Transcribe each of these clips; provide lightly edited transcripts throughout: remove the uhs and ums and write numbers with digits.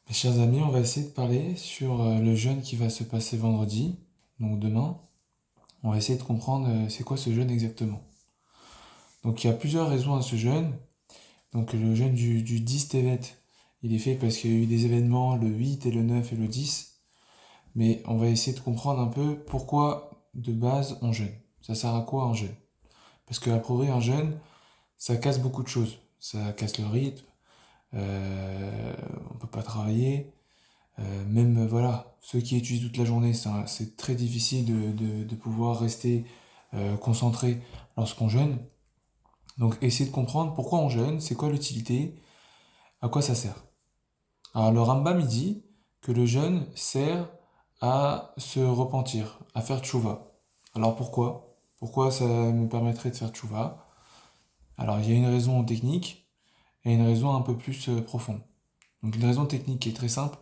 Mes chers amis, on va essayer de parler sur le jeûne qui va se passer vendredi, donc demain. On va essayer de comprendre c'est quoi ce jeûne exactement. Donc il y a plusieurs raisons à ce jeûne. Donc le jeûne du 10 Tevet, il est fait parce qu'il y a eu des événements le 8 et le 9 et le 10. Mais on va essayer de comprendre un peu pourquoi de base on jeûne. Ça sert à quoi un jeûne? Parce qu'à priori un jeûne, ça casse beaucoup de choses. Ça casse le rythme, on peut pas travailler. Même voilà, ceux qui étudient toute la journée, c'est très difficile de pouvoir rester concentré lorsqu'on jeûne. Donc essayez de comprendre pourquoi on jeûne, c'est quoi l'utilité, à quoi ça sert. Alors le Rambam il dit que le jeûne sert à se repentir, à faire tchouva. Alors pourquoi? Pourquoi ça me permettrait de faire tchouva? Alors il y a une raison technique et une raison un peu plus profonde. Donc une raison technique qui est très simple,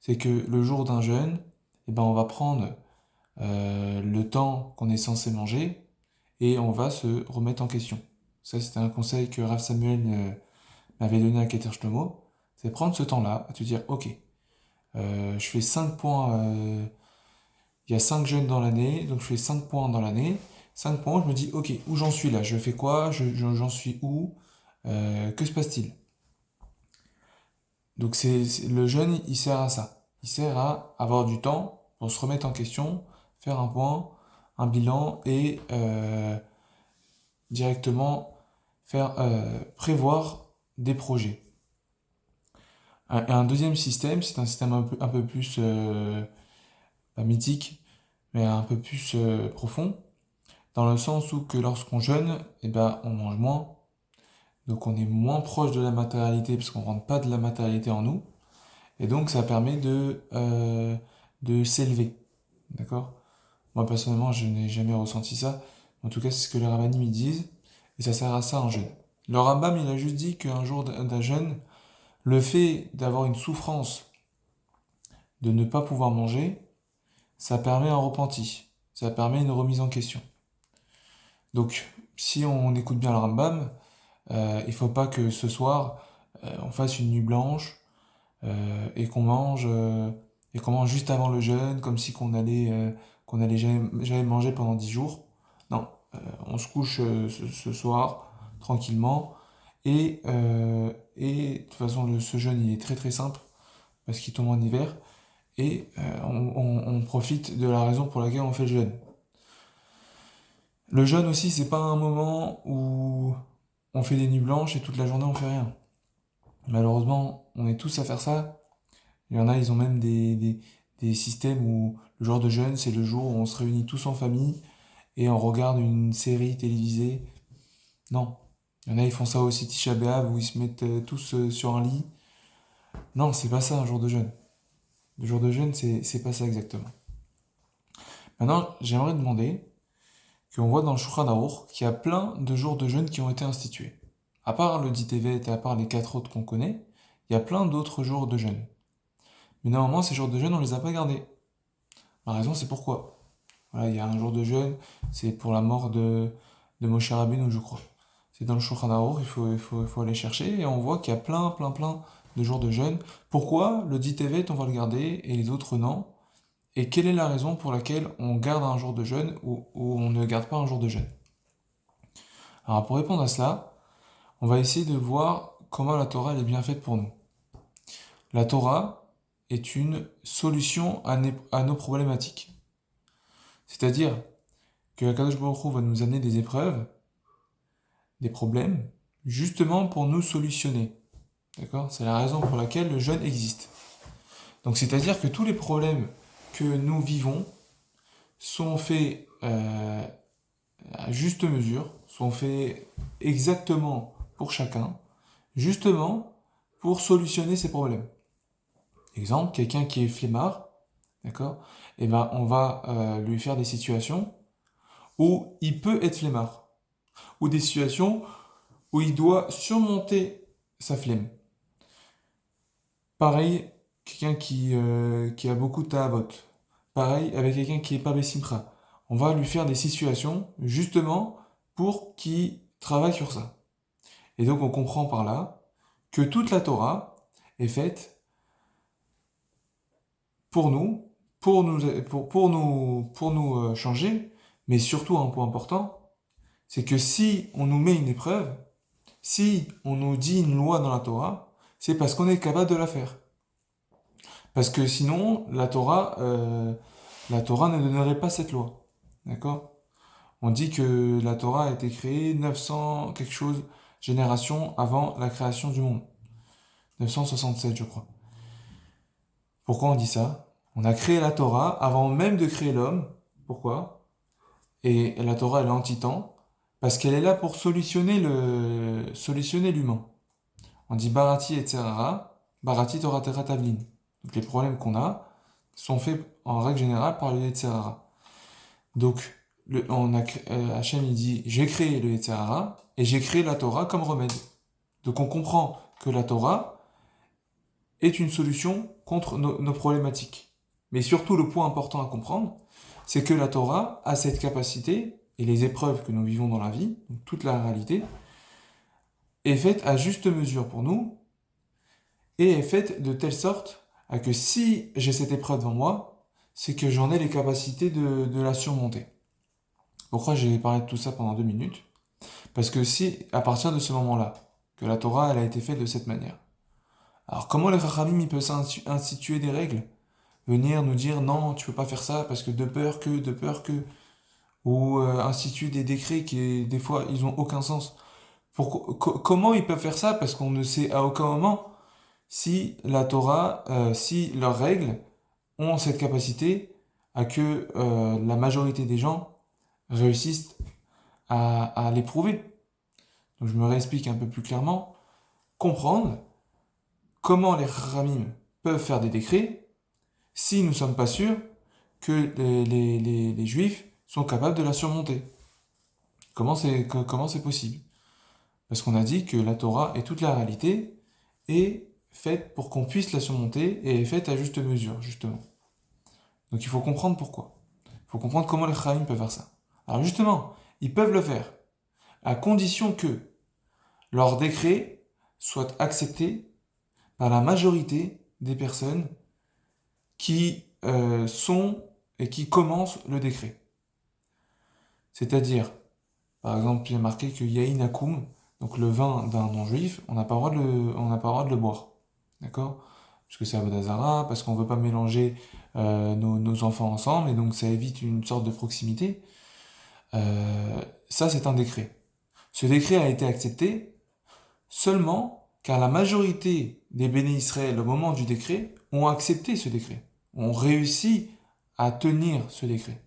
c'est que le jour d'un jeûne, eh ben, on va prendre le temps qu'on est censé manger et on va se remettre en question. Ça, c'était un conseil que Rav Samuel m'avait donné à Keter Shlomo. C'est prendre ce temps-là, à te dire, ok, je fais 5 points, il y a 5 jeûnes dans l'année, donc je fais 5 points dans l'année. 5 points, je me dis, ok, où j'en suis là? Je fais quoi? J'en suis où? Que se passe-t-il? Donc le jeûne, il sert à ça. Il sert à avoir du temps pour se remettre en question, faire un point, un bilan et directement faire prévoir des projets. Un deuxième système, c'est un système un peu plus pas mythique, mais un peu plus profond, dans le sens où que lorsqu'on jeûne, eh ben, on mange moins, donc on est moins proche de la matérialité parce qu'on ne rentre pas de la matérialité en nous, et donc ça permet de s'élever. D'accord? Moi personnellement, je n'ai jamais ressenti ça. En tout cas, c'est ce que les rabbinim me disent, et ça sert à ça un jeûne. Le Rambam, il a juste dit qu'un jour d'un jeûne, le fait d'avoir une souffrance de ne pas pouvoir manger, ça permet un repenti, ça permet une remise en question. Donc, si on écoute bien le Rambam, il ne faut pas que ce soir, on fasse une nuit blanche et qu'on mange juste avant le jeûne, comme si qu'on allait jamais manger pendant 10 jours. Non, on se couche ce soir tranquillement et de toute façon ce jeûne il est très très simple parce qu'il tombe en hiver et on profite de la raison pour laquelle on fait le jeûne. Le jeûne aussi c'est pas un moment où on fait des nuits blanches et toute la journée on fait rien. Malheureusement on est tous à faire ça. Il y en a, ils ont même des systèmes où le jour de jeûne, c'est le jour où on se réunit tous en famille et on regarde une série télévisée. Non. Il y en a, ils font ça aussi Tisha B'Av où ils se mettent tous sur un lit. Non, c'est pas ça un jour de jeûne. Le jour de jeûne, c'est pas ça exactement. Maintenant, j'aimerais demander qu'on voit dans le Shulchan Aruch qu'il y a plein de jours de jeûne qui ont été institués. À part le 10 Tevet et à part les quatre autres qu'on connaît, il y a plein d'autres jours de jeûne. Mais normalement, ces jours de jeûne, on les a pas gardés. La raison, c'est pourquoi. Voilà, il y a un jour de jeûne, c'est pour la mort de Moshe Rabbeinu, je crois. C'est dans le Shulchan Aruch, il faut aller chercher, et on voit qu'il y a plein de jours de jeûne. Pourquoi le dit Tevet, on va le garder, et les autres non? Et quelle est la raison pour laquelle on garde un jour de jeûne ou on ne garde pas un jour de jeûne? Alors pour répondre à cela, on va essayer de voir comment la Torah elle est bien faite pour nous. La Torah est une solution à nos problématiques. C'est-à-dire que Akadosh Baruch Hu va nous amener des épreuves, des problèmes, justement pour nous solutionner. D'accord? C'est la raison pour laquelle le jeûne existe. Donc c'est-à-dire que tous les problèmes que nous vivons sont faits à juste mesure, sont faits exactement pour chacun, justement pour solutionner ces problèmes. Exemple, quelqu'un qui est flemmard, d'accord? Eh ben, on va lui faire des situations où il peut être flemmard, ou des situations où il doit surmonter sa flemme. Pareil, quelqu'un qui a beaucoup de ta'avot. Pareil, avec quelqu'un qui est pas Bessimcha. On va lui faire des situations, justement, pour qu'il travaille sur ça. Et donc on comprend par là que toute la Torah est faite pour nous, pour nous changer, mais surtout un point important, c'est que si on nous met une épreuve, si on nous dit une loi dans la Torah, c'est parce qu'on est capable de la faire. Parce que sinon, la Torah ne donnerait pas cette loi. D'accord? On dit que la Torah a été créée 900 quelque chose générations avant la création du monde. 967, je crois. Pourquoi on dit ça? On a créé la Torah avant même de créer l'homme. Pourquoi? Et la Torah, elle est anti-temps, parce qu'elle est là pour solutionner l'humain. On dit Barati et Tserara, Barati Torah Terra Tavlin. Donc les problèmes qu'on a sont faits en règle générale par le Yetzirara. Donc Hachem il dit j'ai créé le Yetzirara et j'ai créé la Torah comme remède. Donc on comprend que la Torah est une solution contre nos problématiques. Mais surtout le point important à comprendre, c'est que la Torah a cette capacité, et les épreuves que nous vivons dans la vie, donc toute la réalité, est faite à juste mesure pour nous, et est faite de telle sorte à que si j'ai cette épreuve devant moi, c'est que j'en ai les capacités de la surmonter. Pourquoi j'ai parlé de tout ça pendant 2 minutes? Parce que si, à partir de ce moment-là, que la Torah elle a été faite de cette manière, alors comment les Chachamim ils peuvent instituer des règles? Venir nous dire non, tu peux pas faire ça parce que de peur que, ou instituer des décrets qui des fois ils ont aucun sens. Comment ils peuvent faire ça? Parce qu'on ne sait à aucun moment si la Torah, si leurs règles ont cette capacité à que la majorité des gens réussissent à l'éprouver. Donc je me réexplique un peu plus clairement. Comprendre comment les Ramim peuvent faire des décrets si nous ne sommes pas sûrs que les Juifs sont capables de la surmonter. Comment c'est possible? Parce qu'on a dit que la Torah et toute la réalité est faite pour qu'on puisse la surmonter et est faite à juste mesure, justement. Donc il faut comprendre pourquoi. Il faut comprendre comment les Chaim peuvent faire ça. Alors justement, ils peuvent le faire à condition que leur décret soit accepté par la majorité des personnes qui sont et qui commencent le décret. C'est-à-dire, par exemple, il y a marqué que Yain Akum, donc le vin d'un non-juif, on n'a pas le droit de le boire. D'accord? Parce que c'est Avodazara, parce qu'on ne veut pas mélanger nos enfants ensemble, et donc ça évite une sorte de proximité. Ça, c'est un décret. Ce décret a été accepté seulement car la majorité des béné Israël, au moment du décret, ont accepté ce décret, ont réussi à tenir ce décret.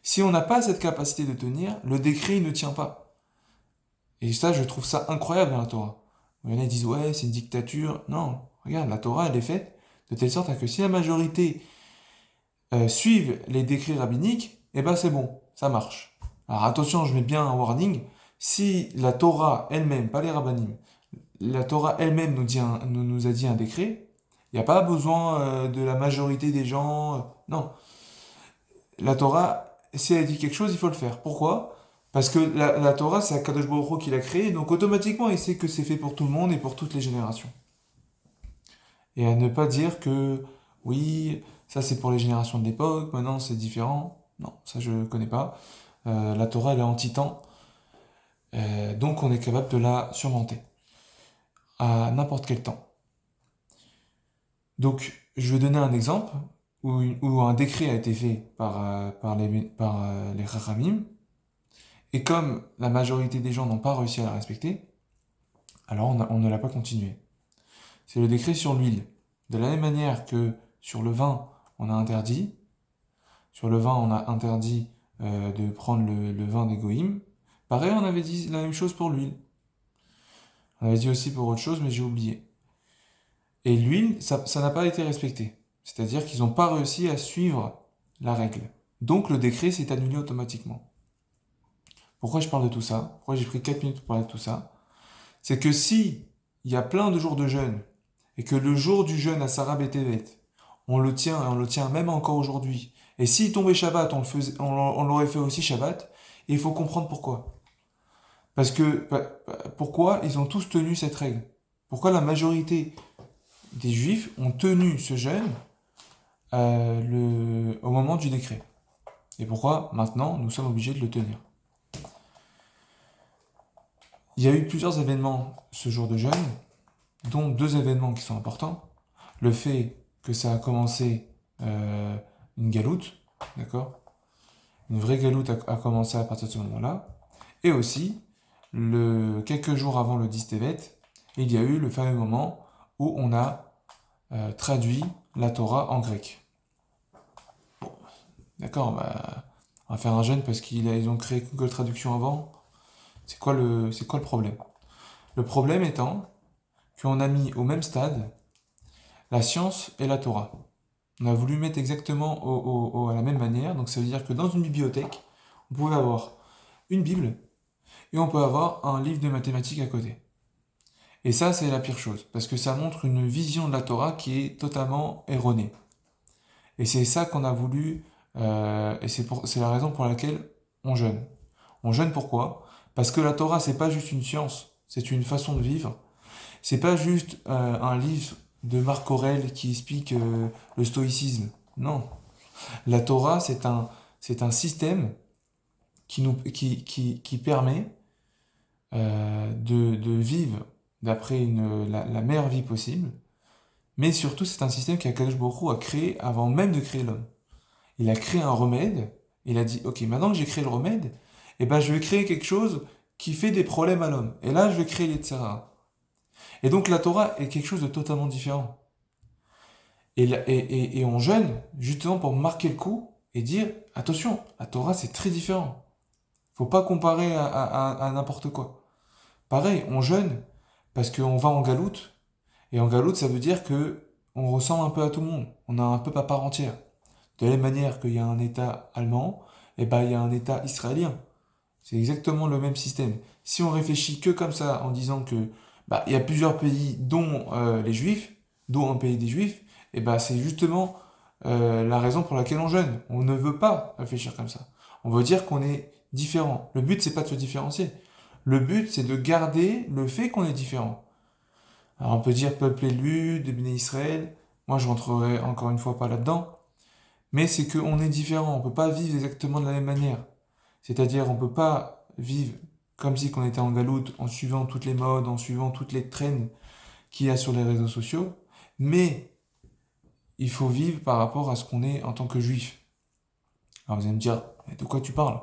Si on n'a pas cette capacité de tenir, le décret il ne tient pas. Et ça, je trouve ça incroyable dans la Torah. Il y en a qui disent, ouais, c'est une dictature. Non, regarde, la Torah, elle est faite de telle sorte à que si la majorité suivent les décrets rabbiniques, eh ben c'est bon, ça marche. Alors attention, je mets bien un warning, si la Torah elle-même, pas les rabbinim, la Torah elle-même nous a dit un décret, il n'y a pas besoin de la majorité des gens. Non. La Torah, si elle dit quelque chose, il faut le faire. Pourquoi? Parce que la Torah, c'est Akadosh Baruch Hu qui l'a créée, donc automatiquement, il sait que c'est fait pour tout le monde et pour toutes les générations. Et à ne pas dire que, oui, ça c'est pour les générations de l'époque, maintenant c'est différent. Non, ça je ne connais pas. La Torah, elle est anti-temps, donc on est capable de la surmonter à n'importe quel temps. Donc, je vais donner un exemple où un décret a été fait par les Chachamim, et comme la majorité des gens n'ont pas réussi à la respecter, alors on ne l'a pas continué. C'est le décret sur l'huile. De la même manière que sur le vin, on a interdit, de prendre le vin des Goïm. Pareil, on avait dit la même chose pour l'huile. On avait dit aussi pour autre chose, mais j'ai oublié. Et l'huile, ça n'a pas été respecté. C'est-à-dire qu'ils n'ont pas réussi à suivre la règle. Donc le décret s'est annulé automatiquement. Pourquoi je parle de tout ça? Pourquoi j'ai pris 4 minutes pour parler de tout ça? C'est que si il y a plein de jours de jeûne, et que le jour du jeûne à Sarah Betevet, on le tient, et on le tient même encore aujourd'hui, et s'il tombait Shabbat, on l'aurait fait aussi Shabbat, et il faut comprendre pourquoi. Parce que, pourquoi ils ont tous tenu cette règle? Pourquoi la majorité des Juifs ont tenu ce jeûne au moment du décret. Et pourquoi maintenant nous sommes obligés de le tenir. Il y a eu plusieurs événements ce jour de jeûne, dont 2 événements qui sont importants. Le fait que ça a commencé une galoute, d'accord? Une vraie galoute a commencé à partir de ce moment-là. Et aussi, quelques jours avant le 10 Tevet, il y a eu le fameux moment où on a traduit la Torah en grec. Bon, d'accord, on va faire un jeûne parce qu'ils ont créé Google Traduction avant. C'est quoi le problème? Le problème étant qu'on a mis au même stade la science et la Torah. On a voulu mettre exactement à la même manière, donc ça veut dire que dans une bibliothèque, on pouvait avoir une Bible et on peut avoir un livre de mathématiques à côté. Et ça, c'est la pire chose, parce que ça montre une vision de la Torah qui est totalement erronée. Et c'est ça qu'on a voulu, et c'est la raison pour laquelle on jeûne. On jeûne pourquoi? Parce que la Torah, c'est pas juste une science, c'est une façon de vivre. C'est pas juste un livre de Marc Aurèle qui explique le stoïcisme. Non. La Torah, c'est un système qui permet de vivre d'après la meilleure vie possible, mais surtout c'est un système qu'Akadosh Baruch Hu a créé avant même de créer l'homme. Il a créé un remède, il a dit, ok, maintenant que j'ai créé le remède, eh ben, je vais créer quelque chose qui fait des problèmes à l'homme. Et là, je vais créer les Tsara. Et donc la Torah est quelque chose de totalement différent. Et on jeûne justement pour marquer le coup et dire, attention, la Torah c'est très différent. Faut pas comparer à n'importe quoi. Pareil, on jeûne parce qu'on va en galoute, et en galoute ça veut dire que on ressemble un peu à tout le monde, on a un peuple à part entière. De la même manière qu'il y a un État allemand, et ben il y a un État israélien. C'est exactement le même système. Si on réfléchit que comme ça, en disant que il y a plusieurs pays, dont les Juifs, dont un pays des Juifs, et c'est justement la raison pour laquelle on jeûne. On ne veut pas réfléchir comme ça. On veut dire qu'on est différent. Le but, c'est pas de se différencier. Le but, c'est de garder le fait qu'on est différent. Alors on peut dire peuple élu, de Béné Israël. Moi, je rentrerai encore une fois pas là-dedans. Mais c'est qu'on est différent. On peut pas vivre exactement de la même manière. C'est-à-dire, on peut pas vivre comme si on était en galoute, en suivant toutes les modes, en suivant toutes les trends qu'il y a sur les réseaux sociaux. Mais il faut vivre par rapport à ce qu'on est en tant que juif. Alors vous allez me dire, mais de quoi tu parles?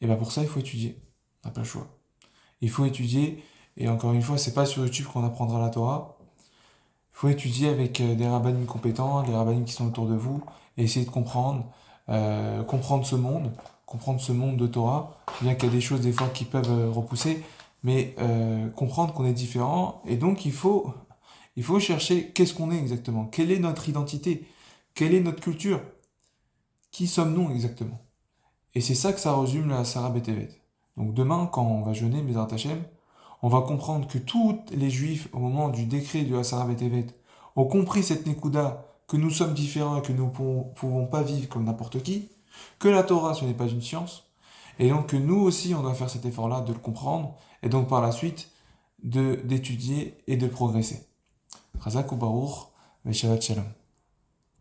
Et pour ça, il faut étudier. On n'a pas le choix. Il faut étudier, et encore une fois, c'est pas sur YouTube qu'on apprendra la Torah. Il faut étudier avec des rabbinim compétents, des rabbinim qui sont autour de vous, et essayer de comprendre ce monde de Torah, bien qu'il y a des choses des fois qui peuvent repousser, mais comprendre qu'on est différent, et donc il faut chercher qu'est-ce qu'on est exactement, quelle est notre identité, quelle est notre culture, qui sommes-nous exactement. Et c'est ça que ça résume la Sarah Betevet. Donc demain, quand on va jeûner Bezrat Hashem, on va comprendre que tous les juifs, au moment du décret de la Sarah Betevet, ont compris cette Nekuda, que nous sommes différents et que nous ne pouvons pas vivre comme n'importe qui, que la Torah, ce n'est pas une science, et donc que nous aussi, on doit faire cet effort-là de le comprendre, et donc par la suite, d'étudier et de progresser. Chazak ou Baruch, Shabbat Shalom.